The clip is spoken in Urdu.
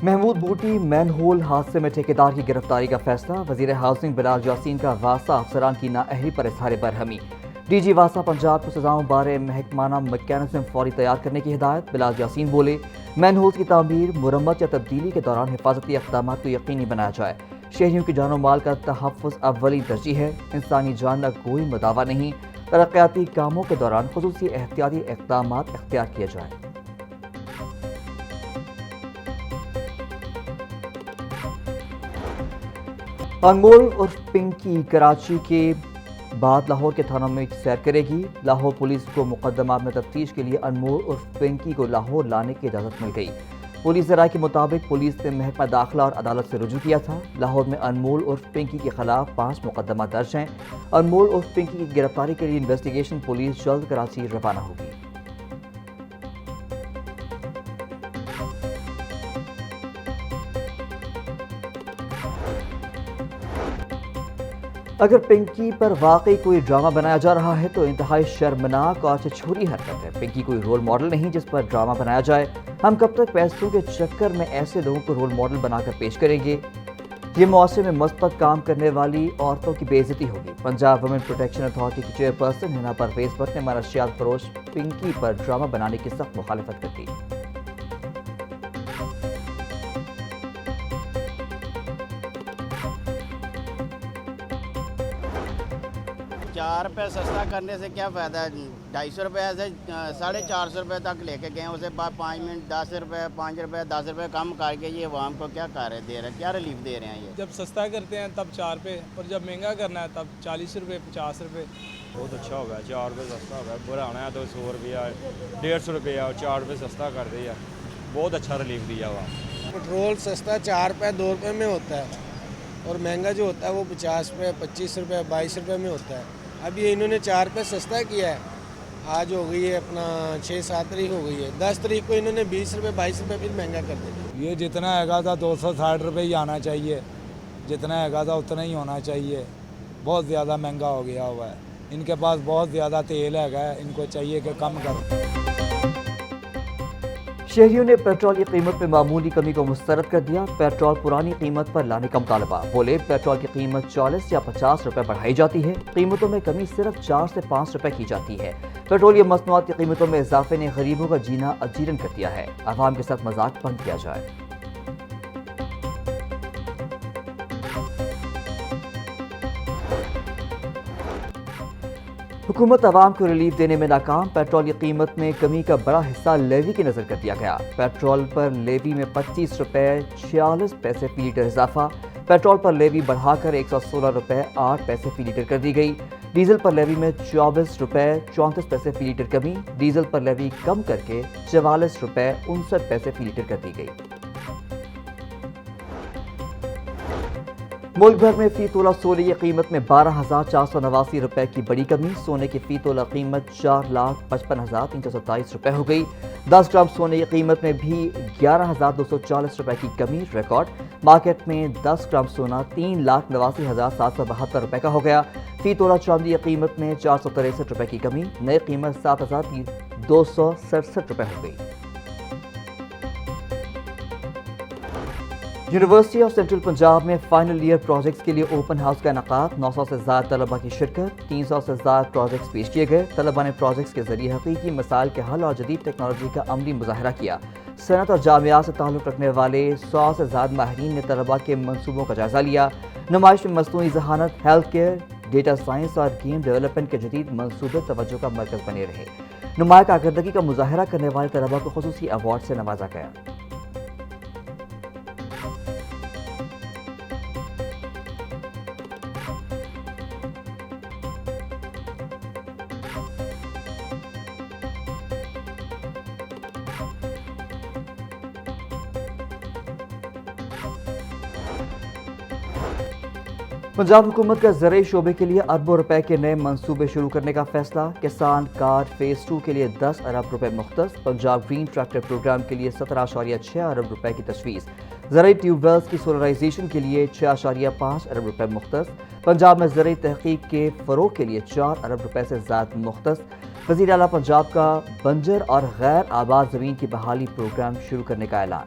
محمود بوٹی مین ہول حادثے میں ٹھیکیدار کی گرفتاری کا فیصلہ، وزیر ہاؤسنگ بلال یاسین کا واسطہ افسران کی نااہلی پر اظہار برہمی، ڈی جی واسطہ پنجاب کو سزاؤں بارے محکمانہ میکینزم فوری تیار کرنے کی ہدایت۔ بلال یاسین بولے، مین ہولز کی تعمیر، مرمت یا تبدیلی کے دوران حفاظتی اقدامات کو یقینی بنایا جائے، شہریوں کی جان و مال کا تحفظ اولین ترجیح ہے، انسانی جان کا کوئی مداوا نہیں، ترقیاتی کاموں کے دوران خصوصی احتیاطی اقدامات اختیار کیے جائیں۔ انمول عرف پنکی کراچی کے بعد لاہور کے تھانوں میں سیر کرے گی۔ لاہور پولیس کو مقدمات میں تفتیش کے لیے انمول عرف پنکی کو لاہور لانے کی اجازت مل گئی۔ پولیس ذرائع کے مطابق پولیس نے محکمہ داخلہ اور عدالت سے رجوع کیا تھا۔ لاہور میں انمول عرف پنکی کے خلاف 5 مقدمات درج ہیں۔ انمول عرف پنکی کی گرفتاری کے لیے انویسٹیگیشن پولیس جلد کراچی روانہ ہوگی۔ اگر پنکی پر واقعی کوئی ڈرامہ بنایا جا رہا ہے تو انتہائی شرمناک اور چھچوری حرکت ہے۔ پنکی کوئی رول ماڈل نہیں جس پر ڈرامہ بنایا جائے۔ ہم کب تک پیسوں کے چکر میں ایسے لوگوں کو رول ماڈل بنا کر پیش کریں گے؟ یہ معاشرے میں مثبت کام کرنے والی عورتوں کی بے عزتی ہوگی۔ پنجاب ویمن پروٹیکشن اتھارٹی کی چیئرپرسن ہنا پرویز بٹ نے منشیات فروش پنکی پر ڈرامہ بنانے کی سخت مخالفت کر دی۔ 4 روپے سستا کرنے سے کیا فائدہ ہے؟ 250 روپے سے 450 روپے تک لے کے گئے، اسے 5 منٹ 10 روپے 5 روپے 10 روپے کم کر کے یہ عوام کو کیا کر رہے دے رہے ہیں، کیا ریلیف دے رہے ہیں؟ یہ جب سستا کرتے ہیں تب 4 روپے اور جب مہنگا کرنا ہے تب 40 روپے 50 روپے۔ بہت اچھا ہوگا، 4 روپے سستا ہوگا، بڑھانا ہے تو 100 روپیہ 150 روپیہ اور 4 روپے سستا کر دیا، بہت اچھا ریلیف دیا ہوا۔ پٹرول سستا 4 روپے 2 روپے میں ہوتا ہے اور مہنگا جو ہوتا ہے وہ 50 روپے 25 روپے 22 روپے میں ہوتا ہے۔ اب یہ انہوں نے 4 روپے سستا کیا ہے، آج ہو گئی ہے اپنا 6-7 تاریخ ہو گئی ہے، 10 تاریخ کو انہوں نے 20 روپے 22 روپے پھر مہنگا کر دیا۔ یہ جتنا ہے گا تھا 260 روپے ہی آنا چاہیے، جتنا ہے گا تھا اتنا ہی ہونا چاہیے۔ بہت زیادہ مہنگا ہو گیا ہوا ہے، ان کے پاس بہت زیادہ تیل ہے گا، ان کو چاہیے کہ کم کریں۔ شہریوں نے پیٹرول کی قیمت میں معمولی کمی کو مسترد کر دیا۔ پیٹرول پرانی قیمت پر لانے کا مطالبہ، بولے پیٹرول کی قیمت 40 یا 50 روپے بڑھائی جاتی ہے، قیمتوں میں کمی صرف 4 سے 5 روپے کی جاتی ہے۔ پیٹرولیم مصنوعات کی قیمتوں میں اضافے نے غریبوں کا جینا اجیرن کر دیا ہے، عوام کے ساتھ مذاق بند کیا جائے۔ حکومت عوام کو ریلیف دینے میں ناکام، پیٹرول کی قیمت میں کمی کا بڑا حصہ لیوی کی نظر کر دیا گیا۔ پیٹرول پر لیوی میں 25 روپے 46 پیسے فی لیٹر اضافہ، پیٹرول پر لیوی بڑھا کر 116 روپے 8 پیسے فی لیٹر کر دی گئی۔ ڈیزل پر لیوی میں 24 روپے 34 پیسے فی لیٹر کمی، ڈیزل پر لیوی کم کر کے 44 روپے 59 پیسے فی لیٹر کر دی گئی۔ ملک بھر میں فی تولہ سونے کی قیمت میں 12,489 روپے کی بڑی کمی، سونے کی فی تولہ قیمت 4,55,327 روپے ہو گئی۔ 10 گرام سونے کی قیمت میں بھی 11,240 روپے کی کمی ریکارڈ، مارکیٹ میں 10 گرام سونا 3,89,772 روپے کا ہو گیا۔ فی تولہ چاندی کی قیمت میں 463 روپے کی کمی، نئی قیمت 7,267 روپے ہو گئی۔ یونیورسٹی آف سینٹرل پنجاب میں فائنل ایئر پروجیکٹس کے لیے اوپن ہاؤس کا انعقاد، 900 سے زائد طلباء کی شرکت، 300 سے زائد پروجیکٹس پیش کیے گئے۔ طلباء نے پروجیکٹس کے ذریعے حقیقی مسائل کے حل اور جدید ٹیکنالوجی کا عملی مظاہرہ کیا۔ صنعت اور جامعات سے تعلق رکھنے والے 100 سے زائد ماہرین نے طلباء کے منصوبوں کا جائزہ لیا۔ نمائش میں مصنوعی ذہانت، ہیلتھ کیئر، ڈیٹا سائنس اور گیم ڈیولپمنٹ کے جدید منصوبے توجہ کا مرکز بنے رہے۔ نمایاں کارکردگی کا مظاہرہ کرنے والے طلباء کو خصوصی ایوارڈ سے نوازا گیا۔ پنجاب حکومت کا زرعی شعبے کے لیے اربوں روپے کے نئے منصوبے شروع کرنے کا فیصلہ، کسان کارڈ فیز 2 کے لیے 10 ارب روپے مختص، پنجاب گرین ٹریکٹر پروگرام کے لیے 17.6 ارب روپے کی تجویز، زرعی ٹیوب ویلز کی سولرائزیشن کے لیے 6.5 ارب روپے مختص، پنجاب میں زرعی تحقیق کے فروغ کے لیے 4 ارب روپے سے زائد مختص۔ وزیر اعلیٰ پنجاب کا بنجر اور غیر آباد زمین کی بحالی پروگرام شروع کرنے کا اعلان۔